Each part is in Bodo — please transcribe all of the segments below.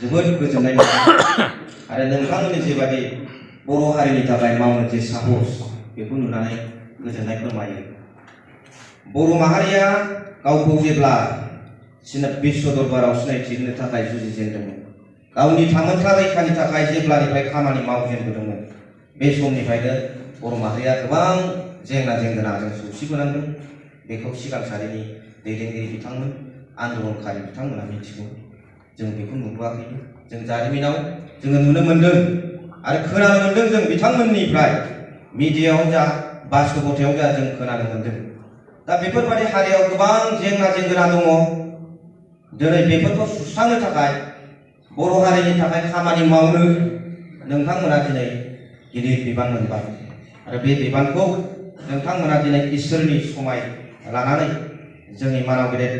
जोबोद गोजोननाय मोनो आरो नोंथांमोननि जेबादि बर' हारिनि थाखाय मावनो जे साहस बेखौ नुनानै गोजोननाय फोरमायो। बर' माहारिया गावखौ जेब्ला विश्व दरबाराव सिनायथि होनो थाखाय जुजिजेनदोंमोन, गावनि थामोनथा रैखानि थाखाय जेब्लानिफ्राय खामानि मावजेनबोदोंमोन, बे समनिफ्रायनो बर' माहारिया गोबां जेंना जेंगोनाजों सौसिबोनांदों। बेखौ सिगां सारिनि दैदेनगिरि बिथांमोन, आन्दलनकारि बिथांमोना मिथिगौ। जों बेखौ नुबोआखैबो, जों जारिमिनाव जोङो नुनो मोनदों आरो खोनानो मोनदों। जों बिथांमोननिफ्राय मिडियायाव जा बास्तबतायाव जा जों खोनानो मोनदों। दा बेफोरबादि हारियाव गोबां जेंना जेंगोना दङ। दिनै बेफोरखौ सुस्रांनो थाखाय बर' हारिनि थाखाय खामानि मावनो नोंथांमोना दिनै गिदिर बिबान मोनबाय आरो बे बिबानखौ नोंथांमोना दिनै इसोरनि समाय लानानै जोंनि मानाव गेदेर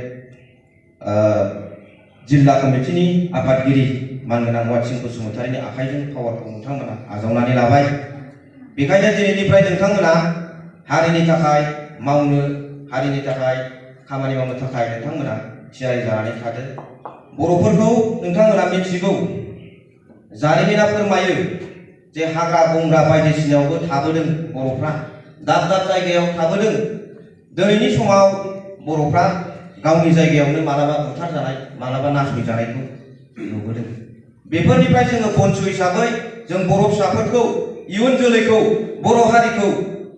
जिल्ला कमिटिनि आफादगिरि मानगोनां वात्सिं बसुमतारीनि आखाइजों पावारखौ नोंथांमोना आजावनानै लाबाय। बेखायनो दिनैनिफ्राय नोंथांमोना हारिनि थाखाय मावनो, हारिनि थाखाय खामानि मावनो थाखाय नोंथांमोना थियारि जानानै थादो। बर'फोरखौ नोंथांमोना मिथिगौ, जारिमिना फोरमायो जे हाग्रा बंग्रा बायदिसिनायावबो थाबोदों बर'फ्रा, दाब दाब जायगायाव थाबोदों। दिनैनि समाव बर'फ्रा गावनि जायगायावनो मालाबा बुथारजानाय, मालाबा नासयजानायखौ नुबोदों। बेफोरनिफ्राय जोङो बन्धु हिसाबै जों बर' फिसाफोरखौ, इयुन जोलैखौ, बर' हारिखौ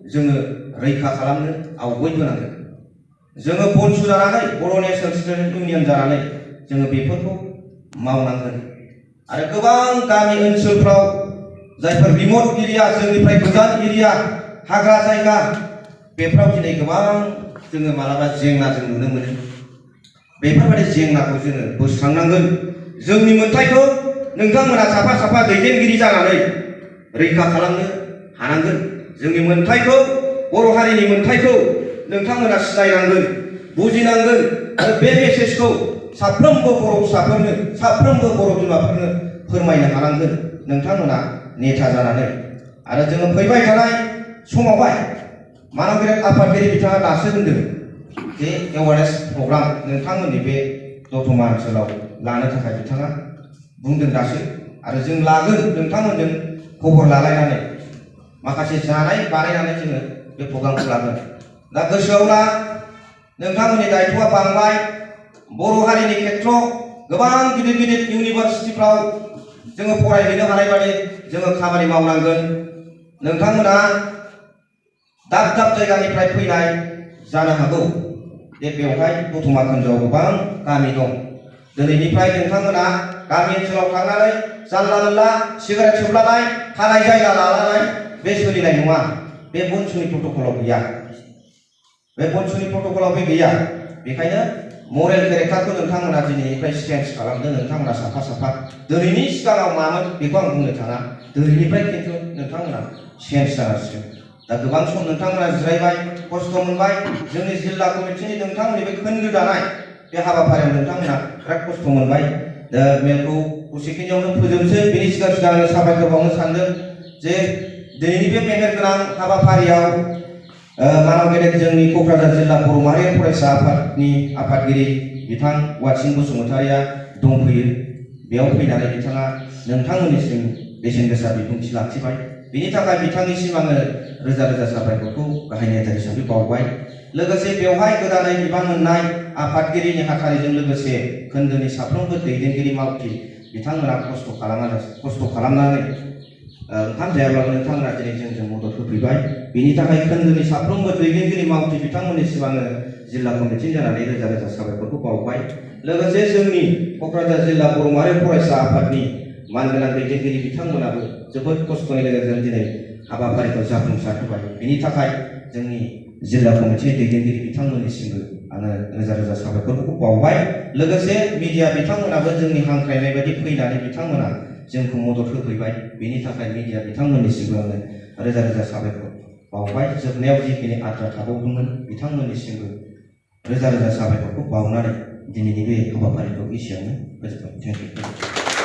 जोङो रैखा खालामनो आवगायबोनांगोन। जोङो बन्धु जानानै, बर' नेशनेल स्टुडेन्ट इउनियन जानानै जोङो बेफोरखौ मावनांगोन। आरो गोबां गामि ओनसोलफ्राव जायफोर रिमट एरिया, जोंनिफ्राय गोजान एरिया, हाग्रा जायगा, बेफोराव दिनै गोबां जोङो मालाबा जेंना जों नुनो मोनो। बेफोरबायदि जेंनाखौ जोङो बोस्रांनांगोन। जोंनि मोन्थायखौ नोंथांमोना साफा साफा दैदेनगिरि जानानै रैखा खालामनो हानांगोन। जोंनि मोन्थायखौ, बर' हारिनि मोन्थायखौ नोंथांमोना सिनायनांगोन, बुजिनांगोन आरो बे मेसेजखौ साफ्रोमबो बर' फिसाफोरनो, साफ्रोमबो बर' बिमाफोरनो फोरमायनो हानांगोन नोंथांमोना नेता जानानै। आरो जोङो फैबाय थानाय समावहाय मानाव गेदेर आफादगिरि बिथाङा दासो होनदों जे एवारनेस प्रग्राम नोंथांमोननि बे दतमा ओनसोलाव लानो थाखाय बिथाङा बुंदों दासो। आरो जों लागोन, नोंथांमोनजों खबर लालायनानै माखासे जानाय बानायनानै जोङो बे प्रग्रामखौ लागोन। दा गोसोआव ला, नोंथांमोननि दायथ'आ बांबाय। बर' हारिनि खेथ्रआव गोबां गिदिर गिदिर इउनिभारसिटिफ्राव जोङो फरायहैनो हानाय बादि जोङो खामानि मावनांगोन। नोंथांमोना दाब दाब जायगानिफ्राय फैनाय जानो हागौ। जे बेवहाय दतमा खोन्दोआव गोबां गामि दं। दिनैनिफ्राय नोंथांमोना गामि ओनसोलाव थांनानै जानला मोनला सिगारेट सोबलानाय, थानाय जायगा लालानाय, बे सोलिनाय नङा। बे बन्धुनि प्रट'कलाव गैया, बे बन्धुनि प्रट'कलाव बे गैया। बेखायनो मरेल केरेक्टारखौ नोंथांमोना दिनैनिफ्राय चेन्ज खालामदो। नोंथांमोना साफा साफा, दिनैनि सिगाङाव मामोन बेखौ आं बुंनो थाङा, दिनैनिफ्राय खिन्थु नोंथांमोना चेन्ज जानांसिगोन। दा गोबां सम नोंथांमोना जिरायबाय, खस्थ' मोनबाय। जोंनि जिल्ला कमिटिनि नोंथांमोननि बे खोन्दो दानाय बे हाबाफारियाव नोंथांमोना बिराद खस्थ' मोनबाय। दा मेलखौ दसेखिनियावनो फोजोबनोसै। बेनि सिगां सिगां आङो साबायखर बावनो सानदों जे दिनैनि बे मेहेरगोनां हाबाफारियाव मानाव गेदेर जोंनि क'क्राझार जिल्ला बर' माहारियारि फरायसा आफादनि आफादगिरि बिथां वात्सिं बसुमतारीया दंफैयो। बेयाव फैनानै बिथाङा नोंथांमोननिसिम बेसेन गोसा बिबुंथि लाखिबाय। बेनि थाखाय बिथांनिसिम आङो रोजा रोजा साबायखरखौ गाहाय नेता हिसाबै बावबाय। लोगोसे बेवहाय गोदानै बिबान मोननाय आफादगिरि नेहाथारिजों लोगोसे खोन्दोनि साफ्रोमबो दैदेनगिरि मावथि बिथांमोना खस्थ' खालामनानै ओंखाम जायाब्लाबो नोंथांमोना दिनै जोंजों मदद होफैबाय। बेनि थाखाय खोन्दोनि साफ्रोमबो दैदेनगिरि मावथि बिथांमोननिसिम आङो जिल्ला कमिटिनि जानानै रोजा रोजा साबायखरखौ बावबाय। लोगोसे जोंनि क'क्राझार जिल्ला बर' माहारियारि फरायसा आफादनि मानगोनां दैदेनगिरि बिथांमोनाबो जोबोद खस्थ'नि गेजेरजों दिनै हाबाफारिखौ जाफुंसार होबाय। बेनि थाखाय जोंनि जिल्ला कमिटिनि दैदेनगिरि बिथांमोननिसिमबो आङो रोजा रोजा साबायखरखौ बावबाय। लोगोसे मिडिया बिथांमोनाबो जोंनि हांख्रायनाय बायदि फैनानै बिथांमोना जोंखौ मदद होफैबाय। बेनि थाखाय मिडिया बिथांमोननिसिमबो आङो रोजा रोजा साबायखर बावबाय। जोबनायाव जिखिनि आद्रा थाबावदोंमोन बिथांमोननिसिमबो रोजा रोजा साबायखरखौ बावनानै दिनैनि बे हाबाफारिखौ एसेयावनो फोजोबबाय। Thank you.